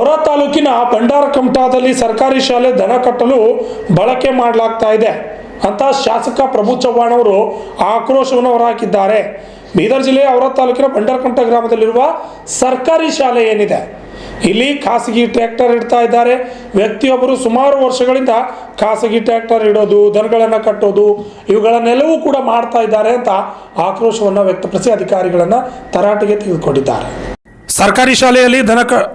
Aura ತಾಲೂಕಿನ ಬಂಡಾರಕಮಠದಲ್ಲಿ ಸರ್ಕಾರಿ ಶಾಲೆ ದನ ಕಟ್ಟಲು ಬಳಕೆ ಮಾಡಲಾಗ್ತಾ ಇದೆ ಅಂತ ಶಾಸಕ ಪ್ರಭು ಚವ್ಹಾಣ್ ಅವರು ಆಕ್ರೋಶವನ್ನು ಹೊರಹಾಕಿದ್ದಾರೆ. ಬೀದರ್ ಜಿಲ್ಲೆಯ ಔರಾ ತಾಲೂಕಿನ ಬಂಡಾರಕಮಠ ಗ್ರಾಮದಲ್ಲಿರುವ ಸರ್ಕಾರಿ ಶಾಲೆ ಏನಿದೆ, ಇಲ್ಲಿ ಖಾಸಗಿ ಟ್ರ್ಯಾಕ್ಟರ್ ಇಡ್ತಾ ಇದ್ದಾರೆ. ವ್ಯಕ್ತಿಯೊಬ್ಬರು ಸುಮಾರು ವರ್ಷಗಳಿಂದ ಖಾಸಗಿ ಟ್ರ್ಯಾಕ್ಟರ್ ಇಡೋದು, ದನಗಳನ್ನು ಕಟ್ಟೋದು ಇವುಗಳನ್ನೆಲ್ಲವೂ ಕೂಡ ಮಾಡ್ತಾ ಇದ್ದಾರೆ ಅಂತ ಆಕ್ರೋಶವನ್ನು ವ್ಯಕ್ತಪಡಿಸಿ ಅಧಿಕಾರಿಗಳನ್ನು ತರಾಟೆಗೆ ತೆಗೆದುಕೊಂಡಿದ್ದಾರೆ. ಸರ್ಕಾರಿ ಶಾಲೆಯಲ್ಲಿ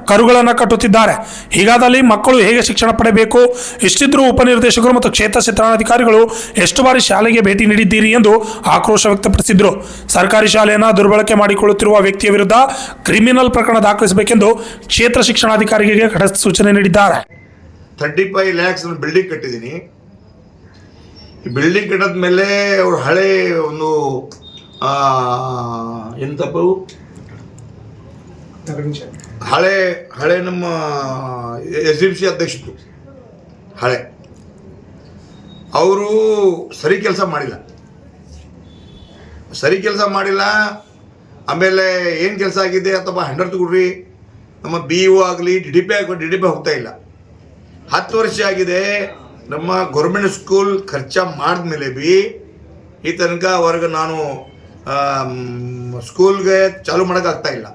ಕರುಗಳನ್ನು ಕಟ್ಟುತ್ತಿದ್ದಾರೆ. ಹೀಗಾದಲ್ಲಿ ಮಕ್ಕಳು ಹೇಗೆ ಶಿಕ್ಷಣ ಪಡೆಯಬೇಕು? ಇಷ್ಟಿದ್ರೂ ಉಪನಿರ್ದೇಶಕರು ಮತ್ತು ಕ್ಷೇತ್ರ ಶಿಕ್ಷಣಾಧಿಕಾರಿಗಳು ಎಷ್ಟು ಬಾರಿ ಶಾಲೆಗೆ ಭೇಟಿ ನೀಡಿದ್ದೀರಿ ಎಂದು ಆಕ್ರೋಶ ವ್ಯಕ್ತಪಡಿಸಿದರು. ಸರ್ಕಾರಿ ಶಾಲೆಯನ್ನು ದುರ್ಬಳಕೆ ಮಾಡಿಕೊಳ್ಳುತ್ತಿರುವ ವ್ಯಕ್ತಿಯ ವಿರುದ್ಧ ಕ್ರಿಮಿನಲ್ ಪ್ರಕರಣ ದಾಖಲಿಸಬೇಕೆಂದು ಕ್ಷೇತ್ರ ಶಿಕ್ಷಣಾಧಿಕಾರಿಗೆ ಖಡಕ್ ಸೂಚನೆ ನೀಡಿದ್ದಾರೆ. 35 lakhs ಬಿಲ್ಡಿಂಗ್ ಕಟ್ಟಿದ್ದೀನಿ. ಈ ಬಿಲ್ಡಿಂಗ್ ಕಟ್ಟದ ಮೇಲೆ ಅವರು ಹಳೆ ಒಂದು ಎಂತಪ್ಪು ಹಳೆ ನಮ್ಮ SDMC ಅಧ್ಯಕ್ಷರು ಹಳೆ ಅವರು ಸರಿ ಕೆಲಸ ಮಾಡಿಲ್ಲ. ಆಮೇಲೆ ಏನು ಕೆಲಸ ಆಗಿದೆ ಅಥವಾ ಹಂಡ್ರೆಡ್ ತಗೊಳ್ರಿ, ನಮ್ಮ BO ಆಗಲಿ DDP ಹೋಗ್ತಾ ಇಲ್ಲ. 10 ವರ್ಷ ಆಗಿದೆ. ನಮ್ಮ ಗೌರ್ಮೆಂಟ್ ಸ್ಕೂಲ್ ಖರ್ಚ ಮಾಡಿದ್ಮೇಲೆ ಬಿ ಈ ತನಕ ಅವ್ರಿಗೆ ನಾನು ಸ್ಕೂಲ್ಗೆ ಚಾಲು ಮಾಡೋಕ್ಕಾಗ್ತಾ ಇಲ್ಲ.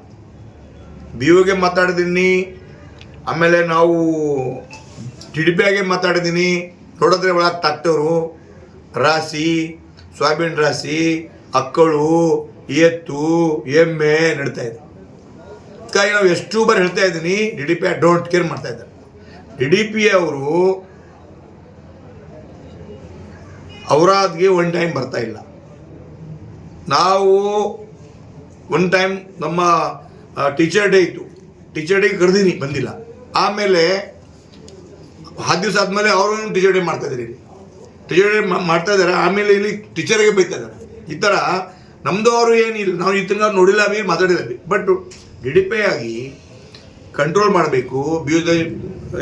BOಗೆ ಮಾತಾಡಿದ್ದೀನಿ, ಆಮೇಲೆ ನಾವು DDPಗೆ ಮಾತಾಡಿದ್ದೀನಿ. ನೋಡಿದ್ರೆ ಒಳಗೆ ಟ್ರಾಕ್ಟರು ರಾಶಿ, ಸೋಯಾಬೀನ್ ರಾಶಿ, ಅಕ್ಕಳು, ಎತ್ತು, ಎಮ್ಮೆ ನಡೀತಾ ಇದೆ. ಅದಕ್ಕಾಗಿ ನಾವು ಎಷ್ಟು ಬಾರಿ ಹೇಳ್ತಾ ಇದ್ದೀನಿ, DDP ಡೋಂಟ್ ಕೇರ್ ಮಾಡ್ತಾ ಇದ್ದಾರೆ. DDP ಅವರು ಔರಾದ್ಗೆ ಒನ್ ಟೈಮ್ ಬರ್ತಾ ಇಲ್ಲ. ನಾವು ಒನ್ ಟೈಮ್ ನಮ್ಮ ಟೀಚರ್ ಡೇ ಇತ್ತು, ಟೀಚರ್ ಡೇಗೆ ಕರೆದೀನಿ, ಬಂದಿಲ್ಲ. ಆಮೇಲೆ 10 ದಿವಸ ಆದಮೇಲೆ ಅವರು ಟೀಚರ್ ಡೇ ಮಾಡ್ತಾಯಿದ್ದಾರೆ. ಇಲ್ಲಿ ಟೀಚರ್ ಡೇ ಮಾಡ್ತಾ ಇದ್ದಾರೆ. ಆಮೇಲೆ ಇಲ್ಲಿ ಟೀಚರ್ಗೆ ಬೈತಾ ಇದ್ದಾರೆ. ಈ ಥರ ನಮ್ಮದು ಅವರು ಏನಿಲ್ಲ, ನಾವು ಈ ತನಕ ನೋಡಿಲ್ಲ ಬಿ, ಮಾತಾಡಿಲ್ಲ ಬಿ. ಬಟ್ DDP ಆಗಿ ಕಂಟ್ರೋಲ್ ಮಾಡಬೇಕು,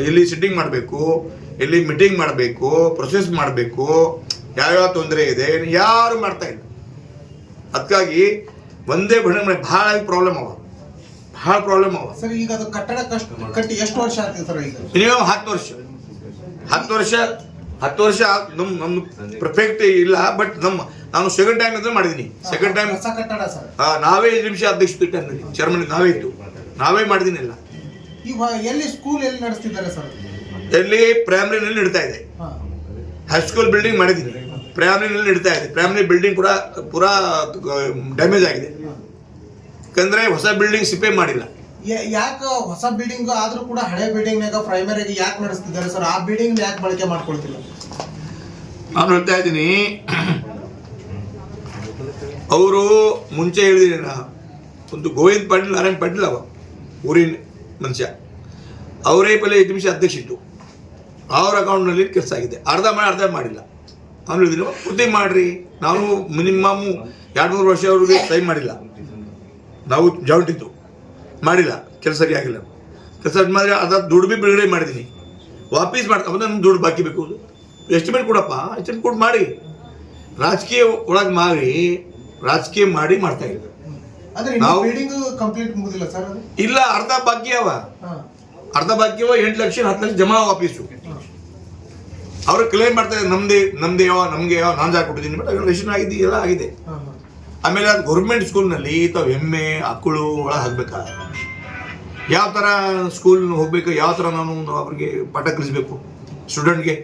ಎಲ್ಲಿ ಸಿಟ್ಟಿಂಗ್ ಮಾಡಬೇಕು, ಎಲ್ಲಿ ಮೀಟಿಂಗ್ ಮಾಡಬೇಕು, ಪ್ರೊಸೆಸ್ ಮಾಡಬೇಕು, ಯಾವ್ಯಾವ ತೊಂದರೆ ಇದೆ ಯಾರು ಮಾಡ್ತಾ ಇಲ್ಲ. ಅದಕ್ಕಾಗಿ ಒಂದೇ ಭಾಳ ಪ್ರಾಬ್ಲಮ್ ಅವ. ಸರ್, ಈಗ ಅದು ಕಟ್ಟಡ ಕಟ್ಟಿ ಎಷ್ಟು ವರ್ಷ ಆಗ್ತದೆ ಸರ್? ಈಗ ಮಿನಿಮಮ್ 10 ವರ್ಷ ನಮ್ದು ಪರ್ಫೆಕ್ಟ್ ಇಲ್ಲ. ಬಟ್ ನಾನು ಸೆಕೆಂಡ್ ಟೈಮ್ ಇದ್ರೆ ಮಾಡಿದ್ದೀನಿ. ಸೆಕೆಂಡ್ ಟೈಮ್ ಹೊಸ ಕಟ್ಟಡ ಸರ್, ನಾವೇ ನಿಮಿಷ ಅಧ್ಯಕ್ಷ ಚೇರ್ಮನ್ ನಾವೇ ಇತ್ತು, ನಾವೇ ಮಾಡಿದ್ದೀನಿ ಎಲ್ಲ. ಈಗ ಎಲ್ಲಿ ಸ್ಕೂಲ್ ಎಲ್ಲಿ ನಡೆಸ್ತಿದ್ದಾರೆ ಸರ್? ಎಲ್ಲಿ ಪ್ರೈಮರಿನಲ್ಲಿ ನಡೀತಾ ಇದೆ. ಹೈಸ್ಕೂಲ್ ಬಿಲ್ಡಿಂಗ್ ಮಾಡಿದ್ದೀನಿ, ಪ್ರೈಮರಿನಲ್ಲಿ ನಡೀತಾ ಇದೆ. ಪ್ರೈಮರಿ ಬಿಲ್ಡಿಂಗ್ ಕೂಡ ಪೂರಾ ಡ್ಯಾಮೇಜ್ ಆಗಿದೆ. ಯಾಕಂದ್ರೆ ಹೊಸ ಬಿಲ್ಡಿಂಗ್ ಸಿಪೆ ಮಾಡಿಲ್ಲ. ಯಾಕೆ ಹೊಸ ಬಿಲ್ಡಿಂಗ್ ಆದ್ರೂ ಕೂಡ ಹಳೆ ಬಿಲ್ಡಿಂಗ್ನಾಗ ಪ್ರೈಮರಿಗೆ ಯಾಕೆ ನಡೆಸ್ತಿದ್ದಾರೆ ಸರ್? ಆ ಬಿಲ್ಡಿಂಗ್ ಯಾಕೆ ಬಳಕೆ ಮಾಡ್ಕೊಳ್ತಿಲ್ಲ? ನಾನು ಹೇಳ್ತಾ ಇದ್ದೀನಿ, ಅವರು ಮುಂಚೆ ಹೇಳಿದ್ದೀನಿ, ಒಂದು ಗೋವಿಂದ್ ಪಾಟೀಲ್, ನಾರಾಯಣ್ ಪಾಟೀಲ್ ಅವ ಊರಿನ ಮನುಷ್ಯ, ಅವರೇ ಪಲ್ಲೆ 5 ನಿಮಿಷ ಅಧ್ಯಕ್ಷ ಇತ್ತು. ಅವ್ರ ಅಕೌಂಟ್ನಲ್ಲಿ ಕೆಲಸ ಆಗಿದೆ. ಅರ್ಧ ಮಾಡಿಲ್ಲ. ನಾನು ಹೇಳಿದ್ದೀನಿ ಪೂರ್ತಿ ಮಾಡಿರಿ. ನಾವು ಮಿನಿಮಮ್ 2-3 ವರ್ಷ ಅವ್ರಿಗೆ ಟೈಮ್ ಮಾಡಿಲ್ಲ. ನಾವು ಜಾಯಿಂಟ್ ಇತ್ತು, ಮಾಡಿಲ್ಲ, ಕೆಲಸ ಸರಿಯಾಗಿಲ್ಲ. ಕೆಲಸ ಮಾಡಿದ್ರೆ ಅದ ದುಡ್ಡು ಬಿ ಬಿಡುಗಡೆ ಮಾಡಿದ್ದೀನಿ. ವಾಪೀಸ್ ಮಾಡ್ಕೊಂಡು ನಮ್ಗೆ ದುಡ್ಡು ಬಾಕಿ ಬೇಕು, ಎಸ್ಟಿಮೇಟ್ ಕೊಡಪ್ಪ, ಎಸ್ಟಿಮೇಟ್ ಕೊಟ್ಟು ಮಾಡಿ. ರಾಜಕೀಯ ಒಳಗೆ ಮಾಡಿ ಮಾಡ್ತಾ ಇಲ್ಲ. ನಾವು ಬಿಲ್ಡಿಂಗ್ ಕಂಪ್ಲೀಟ್ ಮುಗಿದಿಲ್ಲ ಸರ್? ಇಲ್ಲ, ಅರ್ಧ ಬಾಕಿ ಅವ 8 ಲಕ್ಷ 10 ಲಕ್ಷ ಜಮಾ ವಾಪೀಸು. ಅವ್ರು ಕ್ಲೇಮ್ ಮಾಡ್ತಾ ಇದ್ದಾರೆ, ನಮ್ದೇ ನಮಗೆ ನಾನು ಜಾಗ ಕೊಟ್ಟಿದ್ದೀನಿ. ಬಟ್ ರೆಜಿಸ್ಟ್ರೇಷನ್ ಆಗಿದೆ, ಎಲ್ಲ ಆಗಿದೆ. ಆಮೇಲೆ ಅದು ಗೌರ್ಮೆಂಟ್ ಸ್ಕೂಲ್ನಲ್ಲಿ ತಾವು ಎಮ್ಮೆ ಅಕ್ಕಳು ಒಳಗೆ ಹಾಕ್ಬೇಕಾ, ಯಾವ ಥರ ಸ್ಕೂಲ್ ಹೋಗ್ಬೇಕು, ಯಾವ ಥರ ನಾನು ಅವ್ರಿಗೆ ಪಾಠ ಕಲಿಸ್ಬೇಕು ಸ್ಟೂಡೆಂಟ್ಗೆ.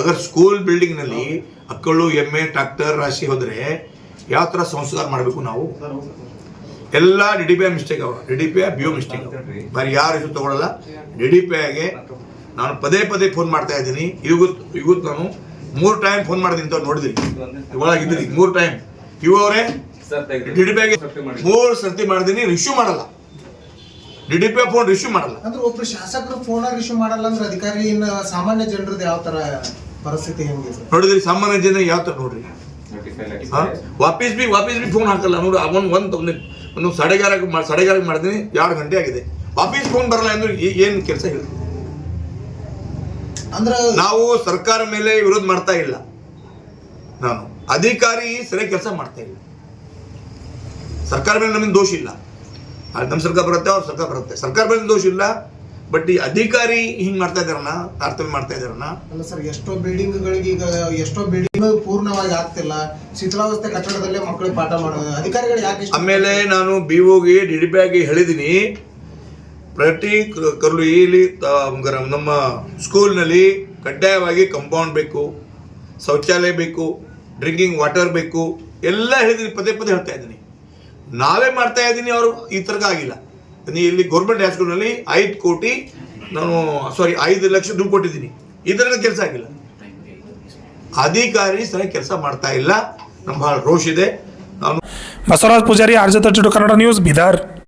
ಅಗರ್ ಸ್ಕೂಲ್ ಬಿಲ್ಡಿಂಗ್ನಲ್ಲಿ ಅಕ್ಕಳು, ಎಮ್ಮೆ, ಟ್ರಾಕ್ಟರ್ ರಾಶಿ ಹೋದರೆ ಯಾವ ಥರ ಸಂಸ್ಕಾರ ಮಾಡಬೇಕು ನಾವು? ಎಲ್ಲ DDP ಮಿಸ್ಟೇಕ್ ಅವ, DDP BO ಮಿಸ್ಟೇಕ್. ಬರೀ ಯಾರು ಹೆಸರು ತಗೊಳ್ಳಲ್ಲ. DDPಗೆ ನಾನು ಪದೇ ಫೋನ್ ಮಾಡ್ತಾ ಇದ್ದೀನಿ. ಇವತ್ತು ನಾನು 3 ಟೈಮ್ ಫೋನ್ ಮಾಡಿದ್ದೀನಿ ಅಂತ ನೋಡಿದ್ರಿ, ಒಳಗಿದ್ದೀನಿ 3 ಟೈಮ್. ಇವರೇ DDPಗೆ 3 ಸರ್ತಿ ಮಾಡಿದ್ದೀನಿ, ರಿಶ್ಯೂ ಮಾಡಲ್ಲ. DDP ಫೋನ್ ರಿಶ್ಯೂ ಮಾಡಲ್ಲ. ಅಂದ್ರೆ ಒಬ್ರು ಶಾಸಕರು ಫೋನ್ ರಿಶ್ಯೂ ಮಾಡಲ್ಲ ಅಂದ್ರೆ ಅಧಿಕಾರಿ ಸಾಮಾನ್ಯ ಜನರದ್ದು ಯಾವ ತರ ಪರಿಸ್ಥಿತಿ ಹೆಂಗೆ ನೋಡಿದ್ರಿ? ಸಾಮಾನ್ಯ ಜನ ಯಾವ ತರ ನೋಡ್ರಿ, ವಾಪೀಸ್ ಬಿ ಫೋನ್ ಹಾಕಲ್ಲ. ನೋಡಿ, ಒಂದು 11:30 ಮಾಡಿದ್ದೀನಿ, 2 ಗಂಟೆ ಆಗಿದೆ, ವಾಪೀಸ್ ಫೋನ್ ಬರಲ್ಲ ಅಂದ್ರೆ ಏನು ಕೆಲಸ ಹೇಳಿ? ಅಂದ್ರೆ ನಾವು ಸರ್ಕಾರ ಮೇಲೆ ವಿರೋಧ ಮಾಡ್ತಾ ಇಲ್ಲ, ನಾನು ಅಧಿಕಾರಿ ಸರಿಯಾಗಿ ಕೆಲಸ ಮಾಡ್ತಾ ಇಲ್ಲ. ಸರ್ಕಾರ ಮೇಲೆ ನಮಗೆ ದೋಷ ಇಲ್ಲ. ನಮ್ಮ ಸರ್ಕಾರ ಬರುತ್ತೆ, ಅವ್ರ ಸರ್ಕಾರ ಬರುತ್ತೆ, ಸರ್ಕಾರ ಮೇಲೆ ದೋಷ ಇಲ್ಲ. ಬಟ್ ಈ ಅಧಿಕಾರಿ ಹಿಂಗ್ ಮಾಡ್ತಾ ಇದಾರನ, ತಾರತಮ್ಯ ಮಾಡ್ತಾ ಇದಾರನ. ಅಲ್ಲ ಸರ್, ಎಷ್ಟೋ ಬಿಲ್ಡಿಂಗ್ಗಳಿಗೆ ಈಗ ಎಷ್ಟೋ ಬಿಲ್ಡಿಂಗ್ ಪೂರ್ಣವಾಗಿ ಆಗ್ತಿಲ್ಲ, ಶಿಥಿಲಾವಸ್ಥೆ ಕಟ್ಟಡದಲ್ಲೇ ಮಕ್ಕಳಿಗೆ ಪಾಠ ಮಾಡೋದು ಅಧಿಕಾರಿಗಳು ಯಾಕೆ ಆಮೇಲೆ ನಾನು BOಗೆ DDP ಆಗಿ ಹೇಳಿದ್ದೀನಿ, ಪ್ರತಿ ಕರ್ಲು ಇಲ್ಲಿ ನಮ್ಮ ಸ್ಕೂಲ್ನಲ್ಲಿ ಕಡ್ಡಾಯವಾಗಿ ಕಂಪೌಂಡ್ ಬೇಕು, ಶೌಚಾಲಯ ಬೇಕು, ಡ್ರಿಂಕಿಂಗ್ ವಾಟರ್ ಬೇಕು, ಎಲ್ಲ ಹೇಳಿದ್ದೀನಿ, ಪದೇ ಪದೇ ಹೇಳ್ತಾ ಇದ್ದೀನಿ. ನಾವೇ ಮಾಡ್ತಾ ಇದ್ದೀನಿ, ಅವರು ಈ ತರಕ ಆಗಿಲ್ಲ. ಇಲ್ಲಿ ಗೌರ್ಮೆಂಟ್ ಹೈಸ್ಕೂಲ್ನಲ್ಲಿ 5 ಲಕ್ಷ ದುಡ್ಡು ಕೊಟ್ಟಿದ್ದೀನಿ, ಈ ತರಕ ಕೆಲಸ ಆಗಿಲ್ಲ. ಅಧಿಕಾರಿ ಸರಿಯಾಗಿ ಕೆಲಸ ಮಾಡ್ತಾ ಇಲ್ಲ. ನಮ್ಮ ಬಹಳ ರೋಷ್ ಇದೆ. ನಾನು ಬಸವರಾಜ್ ಪೂಜಾರಿ, ಆರ್ಜೆ 32 ಕನ್ನಡ ನ್ಯೂಸ್, ಬೀದರ್.